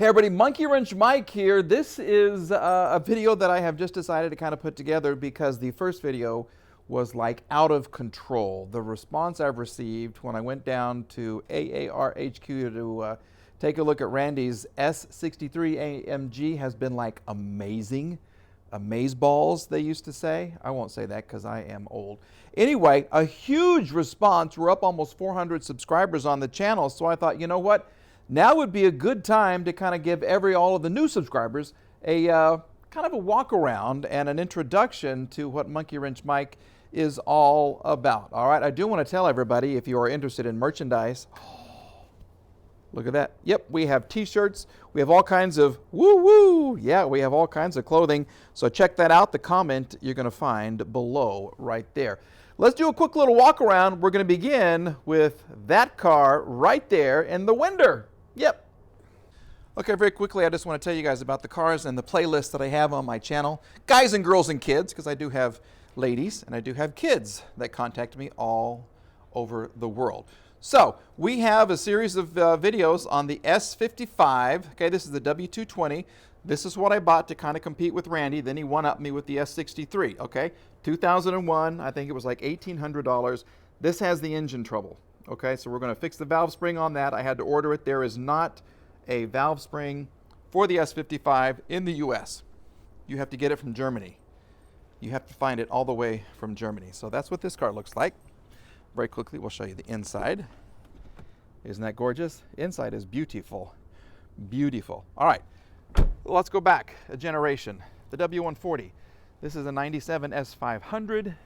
Hey everybody, Monkey Wrench Mike here. This is a video that I have just decided to kind of put together because the first video was like out of control. The response I've received when I went down to AARHQ to take a look at Randy's S63 AMG has been like amazing. Amazeballs, they used to say. I won't say that because I am old. Anyway, a huge response. We're up almost 400 subscribers on the channel, so I thought, you know what? Now would be a good time to kind of give all of the new subscribers a kind of a walk around and an introduction to what Monkey Wrench Mike is all about. All right, I do want to tell everybody, if you are interested in merchandise, look at that. Yep, we have t-shirts. We have all kinds of woo-woo. Yeah, we have all kinds of clothing. So check that out. The comment you're going to find below right there. Let's do a quick little walk around. We're going to begin with that car right there in the window. Yep. Okay, very quickly, I just want to tell you guys about the cars and the playlist that I have on my channel. Guys and girls and kids, because I do have ladies and I do have kids that contact me all over the world. So we have a series of videos on the S55. Okay, this is the W220. This is what I bought to kind of compete with Randy. Then he one-upped me with the S63. Okay, 2001. I think it was like $1,800. This has the engine trouble. Okay, so we're going to fix the valve spring on that. I had to order it. There is not a valve spring for the S55 in the US. You have to get it from Germany. You have to find it all the way from Germany. So that's what this car looks like. Very quickly, we'll show you the inside. Isn't that gorgeous? Inside is beautiful. Beautiful. All right, let's go back a generation. The W140. This is a 97 S500.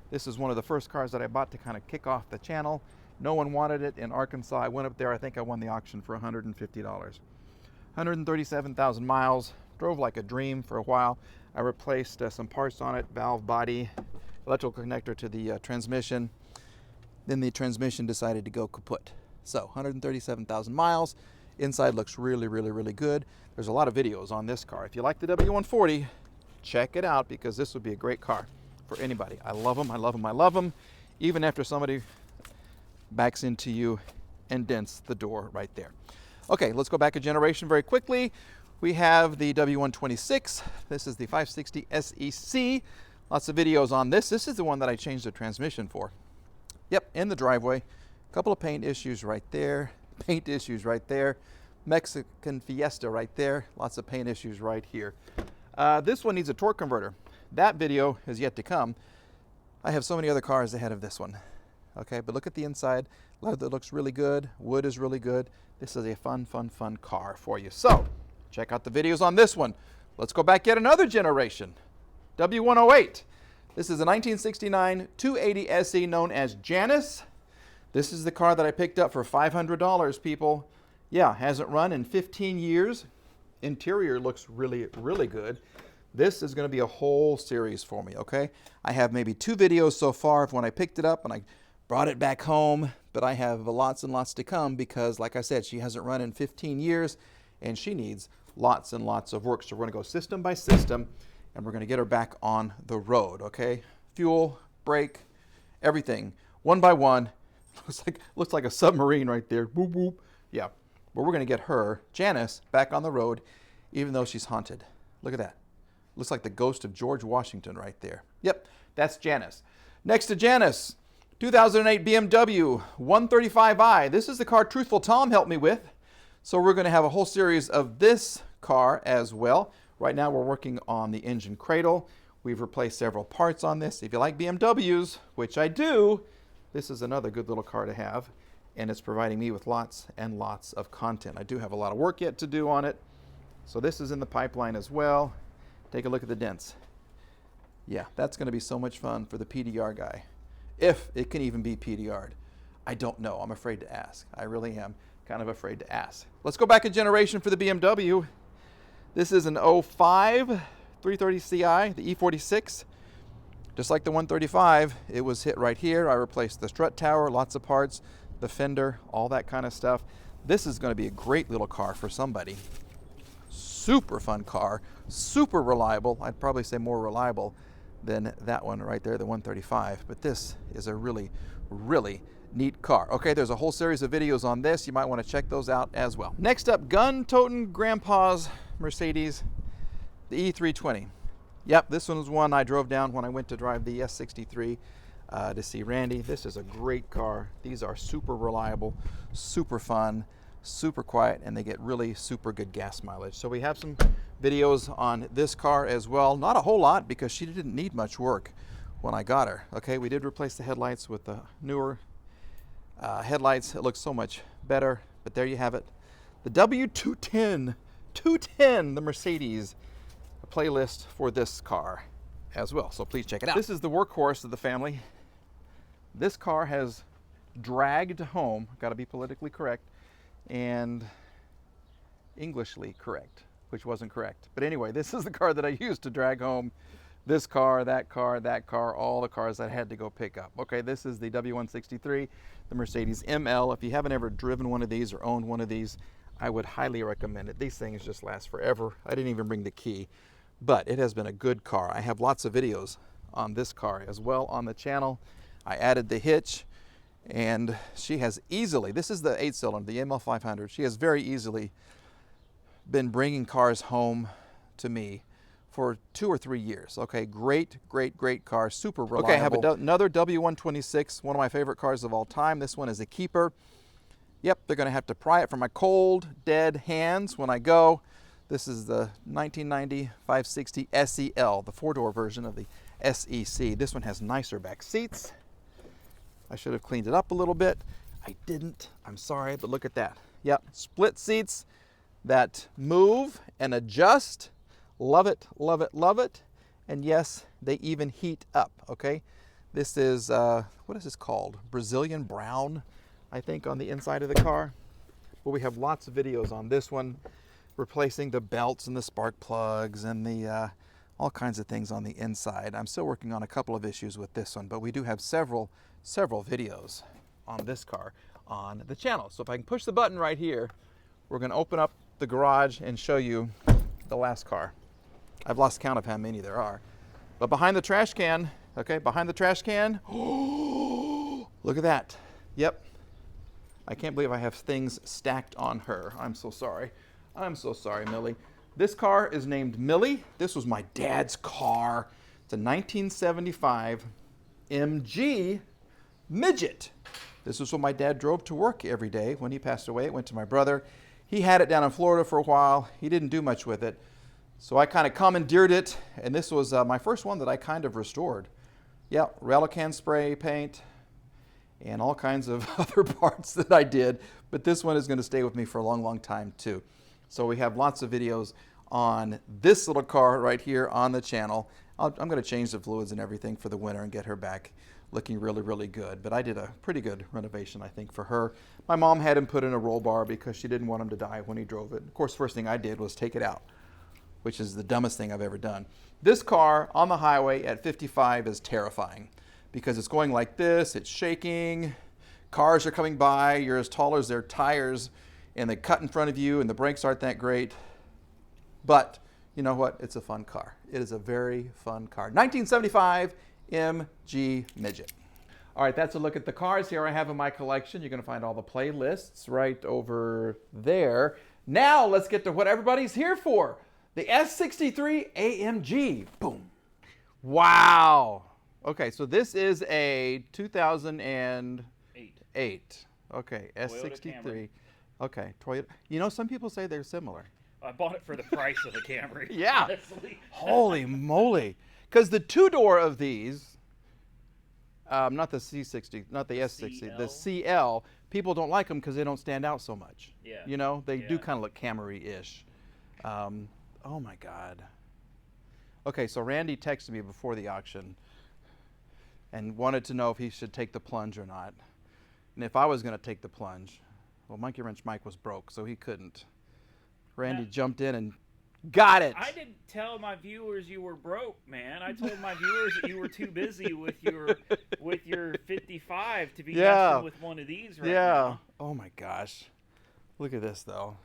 This is one of the first cars that I bought to kind of kick off the channel. No one wanted it in Arkansas. I went up there. I think I won the auction for $150. 137,000 miles. Drove like a dream for a while. I replaced some parts on it, valve body, electrical connector to the transmission. Then the transmission decided to go kaput. So 137,000 miles. Inside looks really, really, really good. There's a lot of videos on this car. If you like the W140, check it out because this would be a great car for anybody. I love them. I love them. I love them. Even after somebody backs into you and dents the door right there. Okay, let's go back a generation very quickly. We have the W126. This is the 560 SEC. Lots of videos on this. This is the one that I changed the transmission for. Yep, in the driveway. A couple of paint issues right there. Paint issues right there. Mexican Fiesta right there. Lots of paint issues right here. This one needs a torque converter. That video is yet to come. I have so many other cars ahead of this one. Okay, but look at the inside. Leather looks really good. Wood is really good. This is a fun, fun, fun car for you. So, check out the videos on this one. Let's go back yet another generation. W108. This is a 1969 280 SE known as Janice. This is the car that I picked up for $500, people. Yeah, hasn't run in 15 years. Interior looks really, really good. This is going to be a whole series for me, okay? I have maybe 2 videos so far of when I picked it up and I brought it back home, but I have lots and lots to come because, like I said, she hasn't run in 15 years and she needs lots and lots of work. So we're going to go system by system and we're going to get her back on the road, okay? Fuel, brake, everything, one by one. Looks like a submarine right there. Boop, boop. Yeah, but we're going to get her, Janice, back on the road, even though she's haunted. Look at that. Looks like the ghost of George Washington right there. Yep, that's Janice. Next to Janice, 2008 BMW 135i. This is the car Truthful Tom helped me with. So we're going to have a whole series of this car as well. Right now we're working on the engine cradle. We've replaced several parts on this. If you like BMWs, which I do, this is another good little car to have. And it's providing me with lots and lots of content. I do have a lot of work yet to do on it. So this is in the pipeline as well. Take a look at the dents. Yeah, that's going to be so much fun for the PDR guy. If it can even be PDR'd. I don't know. I'm afraid to ask. I really am kind of afraid to ask. Let's go back a generation for the BMW. This is an 05 330ci, the E46. Just like the 135, it was hit right here. I replaced the strut tower, lots of parts, the fender, all that kind of stuff. This is going to be a great little car for somebody. Super fun car, super reliable. I'd probably say more reliable than that one right there, the 135. But this is a really, really neat car. Okay, there's a whole series of videos on this. You might want to check those out as well. Next up, gun-toting grandpa's Mercedes, the E320. Yep, this one was one I drove down when I went to drive the S63 to see Randy. This is a great car. These are super reliable, super fun, super quiet, and they get really super good gas mileage. So we have some videos on this car as well. Not a whole lot because she didn't need much work when I got her. Okay, we did replace the headlights with the newer headlights. It looks so much better, but there you have it. The W210, the Mercedes, a playlist for this car as well. So please check it out. This is the workhorse of the family. This car has dragged home, got to be politically correct, and Englishly correct, which wasn't correct. But anyway, this is the car that I used to drag home this car, that car, that car, all the cars I had to go pick up. Okay, this is the W163, the Mercedes ML. If you haven't ever driven one of these or owned one of these, I would highly recommend it. These things just last forever. I didn't even bring the key, but it has been a good car. I have lots of videos on this car as well on the channel. I added the hitch, and she has easily, this is the 8-cylinder, the ML500, she has very easily been bringing cars home to me for 2 or 3 years. Okay, great car, super reliable. Okay, I have another W126, one of my favorite cars of all time. This one is a keeper. Yep, they're gonna have to pry it from my cold, dead hands when I go. This is the 1990 560 SEL, the 4-door version of the SEC. This one has nicer back seats. I should have cleaned it up a little bit. I didn't, I'm sorry, but look at that. Yep, split seats that move and adjust. Love it, love it, love it. And yes, they even heat up, okay? This is, what is this called? Brazilian brown, I think, on the inside of the car. Well, we have lots of videos on this one, replacing the belts and the spark plugs and the all kinds of things on the inside. I'm still working on a couple of issues with this one, but we do have several videos on this car on the channel. So if I can push the button right here, we're gonna open up the garage and show you the last car. I've lost count of how many there are. But behind the trash can, okay, behind the trash can, oh, look at that. Yep. I can't believe I have things stacked on her. I'm so sorry. I'm so sorry, Millie. This car is named Millie. This was my dad's car. It's a 1975 AMG Midget. This was what my dad drove to work every day. When he passed away, it went to my brother. He had it down in Florida for a while. He didn't do much with it. So I kind of commandeered it, and this was my first one that I kind of restored. Yeah, Relican spray paint and all kinds of other parts that I did, but this one is going to stay with me for a long time too. So we have lots of videos on this little car right here on the channel. I'm going to change the fluids and everything for the winter and get her back looking really good. But I did a pretty good renovation, I think, for her. My mom had him put in a roll bar because she didn't want him to die when he drove it. Of course, first thing I did was take it out, which is the dumbest thing I've ever done. This car on the highway at 55 is terrifying because it's going like this, it's shaking, cars are coming by, you're as tall as their tires, and they cut in front of you, and the brakes aren't that great. But you know what? It's a fun car. It is a very fun car. 1975 AMG Midget. All right, that's a look at the cars here I have in my collection. You're going to find all the playlists right over there. Now let's get to what everybody's here for. The S63 AMG. Boom. Wow. Okay, so this is a 2008. Okay, S63. Okay, Toyota. You know, some people say they're similar. I bought it for the price of a Camry. Yeah. Honestly. Holy moly. Because the 2-door of these, not the C60, not the S60, the CL, people don't like them because they don't stand out so much. Yeah. You know, they do kind of look Camry-ish. Oh my God. Okay, so Randy texted me before the auction and wanted to know if he should take the plunge or not. And if I was going to take the plunge, well, Monkey Wrench Mike was broke, so he couldn't. Randy jumped in and got it. I didn't tell my viewers you were broke, man. I told my viewers that you were too busy with your 55 to be messing with one of these right now. Oh my gosh. Look at this though.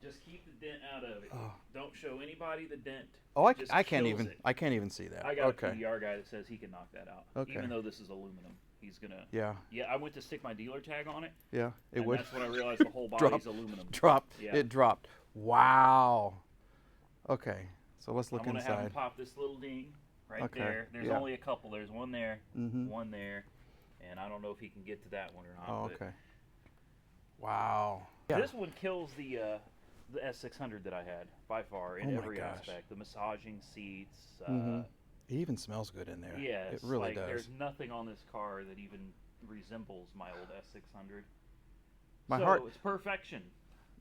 Just keep the dent out of it. Oh. Don't show anybody the dent. Oh, I can't even see that. I got a PDR guy that says he can knock that out. Okay. Even though this is aluminum. he's gonna. Yeah. Yeah, I went to stick my dealer tag on it. Yeah, it and would. That's when I realized the whole body's aluminum. Dropped. Yeah. It dropped. Wow. Okay, so let's look I'm gonna inside. have him pop this little ding right Okay, there. There's yeah. only a couple. There's one there, Mhm. one there, and I don't know if he can get to that one or not. Oh, but okay. Wow. Yeah. This one kills the S600 that I had by far in Oh my every gosh. aspect. The massaging seats. Mhm. It even smells good in there. Yeah, it really like does. there's nothing on this car that even resembles my old S600. My so heart. it's perfection.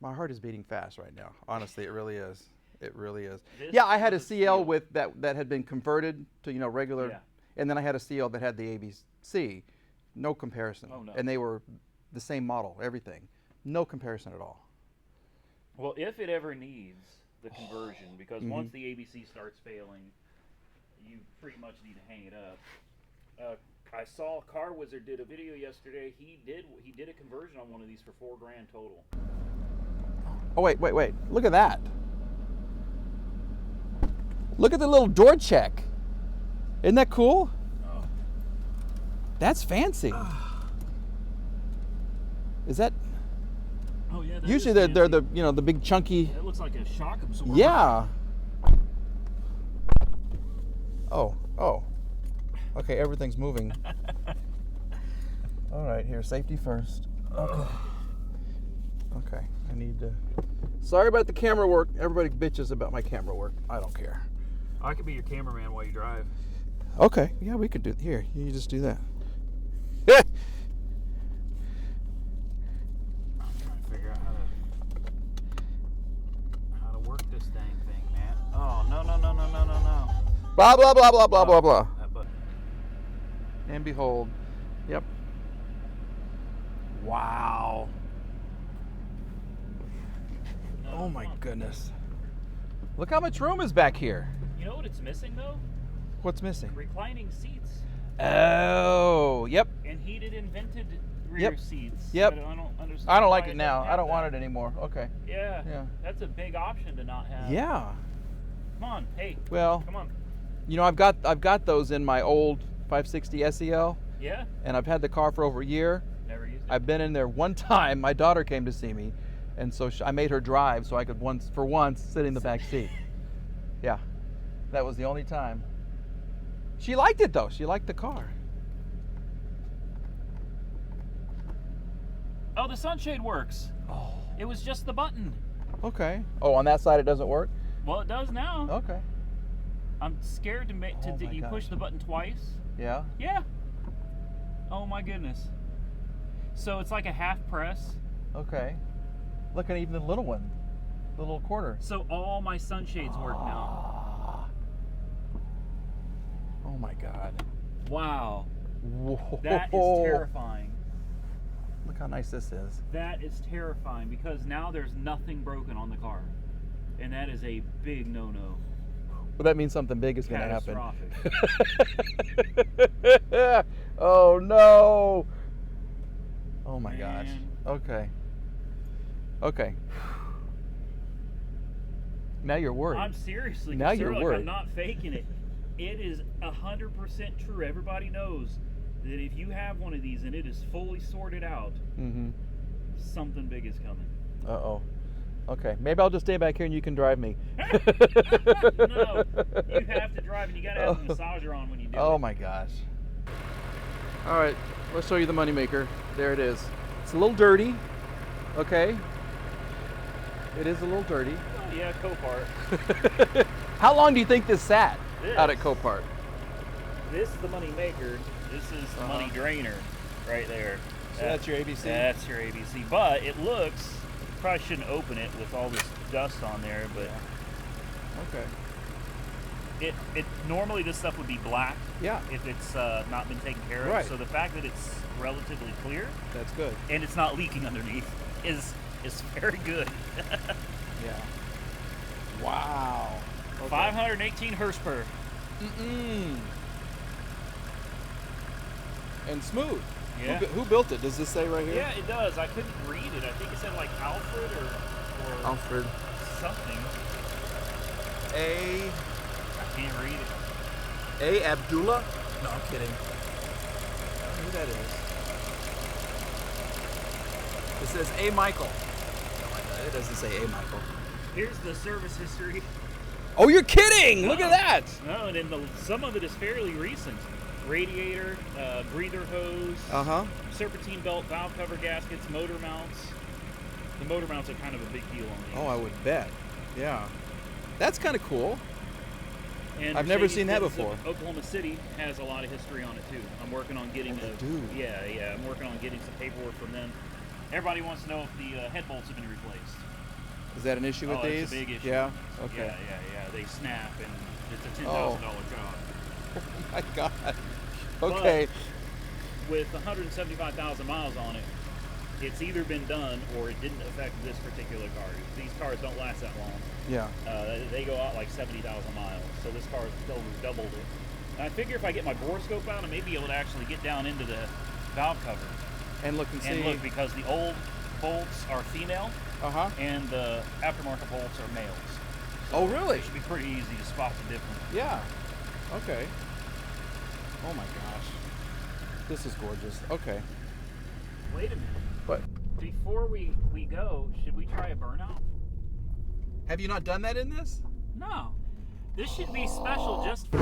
My heart is beating fast right now. Honestly, it really is. It really is. This Yeah, I had a is CL steel. with that had been converted to regular, Yeah. and then I had a CL that had the ABC. No comparison. Oh, no. And they were the same model, everything. No comparison at all. Well, if it ever needs the conversion, because Mhm. once the ABC starts failing, you pretty much need to hang it up. I saw Car Wizard did a video yesterday. He did a conversion on one of these for $4,000 total. Oh wait. Look at that. Look at the little door check. Isn't that cool? Oh. That's fancy. Is that Oh yeah. That usually is they're fancy. the big chunky. It looks like a shock absorber. Yeah. Oh. Okay, everything's moving. All right, here, safety first. Okay. Okay, I need to. Sorry about the camera work. Everybody bitches about my camera work. I don't care. I could be your cameraman while you drive. Okay, yeah, we could do. Here, you just do that. I'm trying to figure out how to work this dang thing, man. Oh no. Blah blah blah blah blah blah blah. That button. And behold, yep. Wow. No, Oh my come on. goodness. Look how much room is back here. You know what it's missing though? What's missing? Reclining seats Oh, yep. and heated and vented rear Yep. seats. Yep. I don't understand. I don't like why it now. doesn't I have don't want that. it anymore. Okay. Yeah. Yeah. That's a big option to not have. Yeah. Come on, hey. Well, Come on. you know, I've got those in my old 560 SEL, Yeah. and I've had the car for over a year. Never used it. I've been in there one time. My daughter came to see me, and so I made her drive so I could once sit in the back seat. Yeah, that was the only time. She liked it though. She liked the car. Oh, the sunshade works. Oh. It was just the button. Okay. Oh, on that side it doesn't work. Well, it does now. Okay. I'm scared to make. Oh my You push gosh. the button twice. Yeah. Yeah. Oh my goodness. So it's like a half press. Okay. Look at even the little one, the little quarter. So all my sunshades work now. Oh my God. Wow. Whoa. That is terrifying. Look how nice this is. That is terrifying because now there's nothing broken on the car. And that is a big no-no. Well, that means something big is going to happen. Catastrophic. Oh no. Oh my gosh. Man. Okay. Okay. Now you're worried. I'm seriously Now you're concerned. Like, worried. I'm not faking it. It is 100% true. Everybody knows that if you have one of these and it is fully sorted out, Mm-hmm. something big is coming. Uh-oh. Okay. Maybe I'll just stay back here and you can drive me. No, you have to drive and you got to have the massager on when you do Oh it. my gosh. All right, let's show you the moneymaker. There it is. It's a little dirty, okay? It is a little dirty. Oh, yeah, Copart. How long do you think this sat out at This. Copart? This is the money maker. This is the money drainer right there. So that's your ABC? That's your ABC. But it looks, probably shouldn't open it with all this dust on there, but Okay. it normally this stuff would be black Yeah, if it's not been taken care of. Right. So the fact that it's relatively clear that's good. and it's not leaking underneath is very good. Yeah. Wow. Okay. 518 horsepower. Mm-mm. And smooth. Yeah. Who built it? Does this say right here? Yeah, it does. I couldn't read it. I think it said like Alfred or Alfred. something. A. I can't read it. A. Abdullah? No, I'm kidding. what that is. It says A. Michael. No, it doesn't say A. Michael. Here's the service history. Oh, you're kidding! Look at that! No, and then some of it is fairly recent. Radiator, breather hose, serpentine belt, valve cover gaskets, motor mounts. The motor mounts are kind of a big deal on these. Oh, I would bet. Yeah. That's kind of cool. And I've never seen that before. Oklahoma City has a lot of history on it too. I'm working on getting I'm working on getting some paperwork from them. Everybody wants to know if the head bolts have been replaced. Is that an issue with these? It's a big issue. Yeah. Okay. Yeah. They snap, and it's a $10,000 job. Oh my God. Okay. But with 175,000 miles on it, it's either been done or it didn't affect this particular car. These cars don't last that long. Yeah. They go out like 70,000 miles, so this car has doubled it. And I figure if I get my borescope out, I may be able to actually get down into the valve cover and look and see. And look, because the old bolts are female, and the aftermarket bolts are males. So oh, really? It should be pretty easy to spot the difference. Yeah. Okay. Oh my gosh. This is gorgeous. Okay. Wait a minute. What? Before we go, should we try a burnout? Have you not done that in this? No. This should be special just for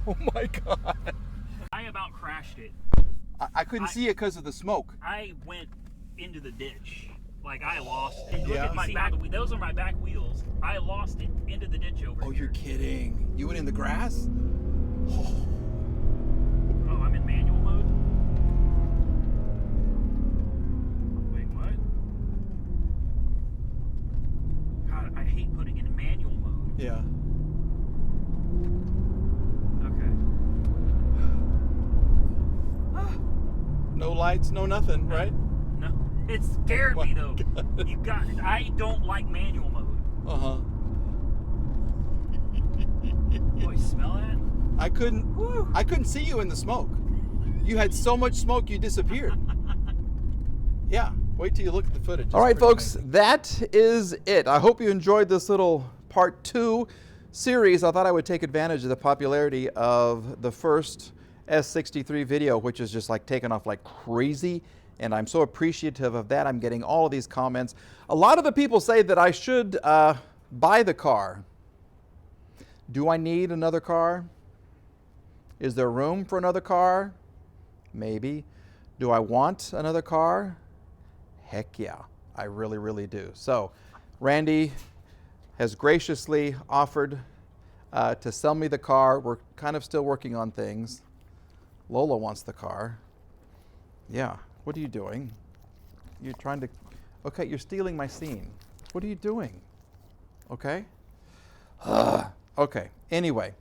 Oh my God. I about crashed it. I couldn't see it because of the smoke. I went into the ditch. Like I lost it. Look Yeah. at my back. Those are my back wheels. I lost it into the ditch over Oh, here. you're kidding. You went in the grass? Oh. Oh, I'm in manual mode? Wait, what? God, I hate putting it in manual mode. Yeah. Okay. No lights, no nothing, right? No, it scared me though. God. I don't like manual mode. Boy, smell that? I couldn't see you in the smoke. You had so much smoke you disappeared. Yeah, wait till you look at the footage. All right, folks, that is it. I hope you enjoyed this little part 2 series. I thought I would take advantage of the popularity of the first S63 video, which is just like taking off like crazy. And I'm so appreciative of that. I'm getting all of these comments. A lot of the people say that I should buy the car. Do I need another car? Is there room for another car? Maybe. Do I want another car? Heck yeah, I really, really do. So Randy has graciously offered to sell me the car. We're kind of still working on things. Lola wants the car. Yeah, what are you doing? You're trying to, okay, you're stealing my scene. What are you doing? Okay? Okay, anyway,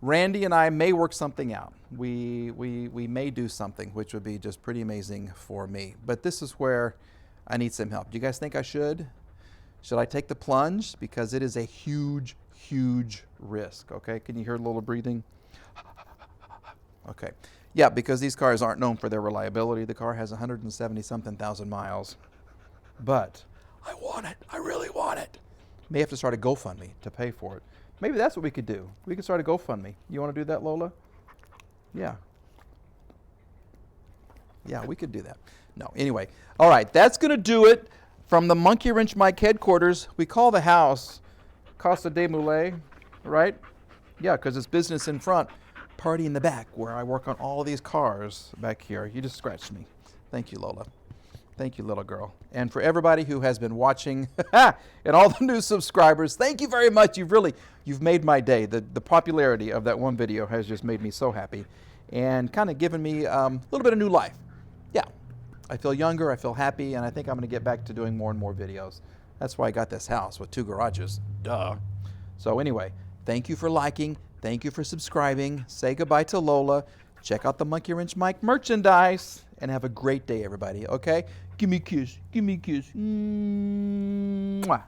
Randy and I may work something out. We may do something, which would be just pretty amazing for me. But this is where I need some help. Do you guys think I should? Should I take the plunge? Because it is a huge, huge risk, okay? Can you hear Lola breathing? Okay. Yeah, because these cars aren't known for their reliability. The car has 170-something thousand miles. But I want it. I really want it. May have to start a GoFundMe to pay for it. Maybe that's what we could do. We could start a GoFundMe. You want to do that, Lola? Yeah. Yeah, we could do that. No, anyway. All right, that's going to do it from the Monkey Wrench Mike headquarters. We call the house Casa de Moulet, right? Yeah, because it's business in front, party in the back, where I work on all these cars back here. You just scratched me. Thank you, Lola. Thank you, little girl. And for everybody who has been watching and all the new subscribers, thank you very much. You've made my day. The popularity of that one video has just made me so happy and kind of given me a little bit of new life. Yeah, I feel younger, I feel happy, and I think I'm going to get back to doing more and more videos. That's why I got this house with 2 garages. Duh. So anyway, thank you for liking. Thank you for subscribing. Say goodbye to Lola. Check out the Monkey Wrench Mike merchandise. And have a great day, everybody, okay? Give me a kiss. Give me a kiss. Mwah.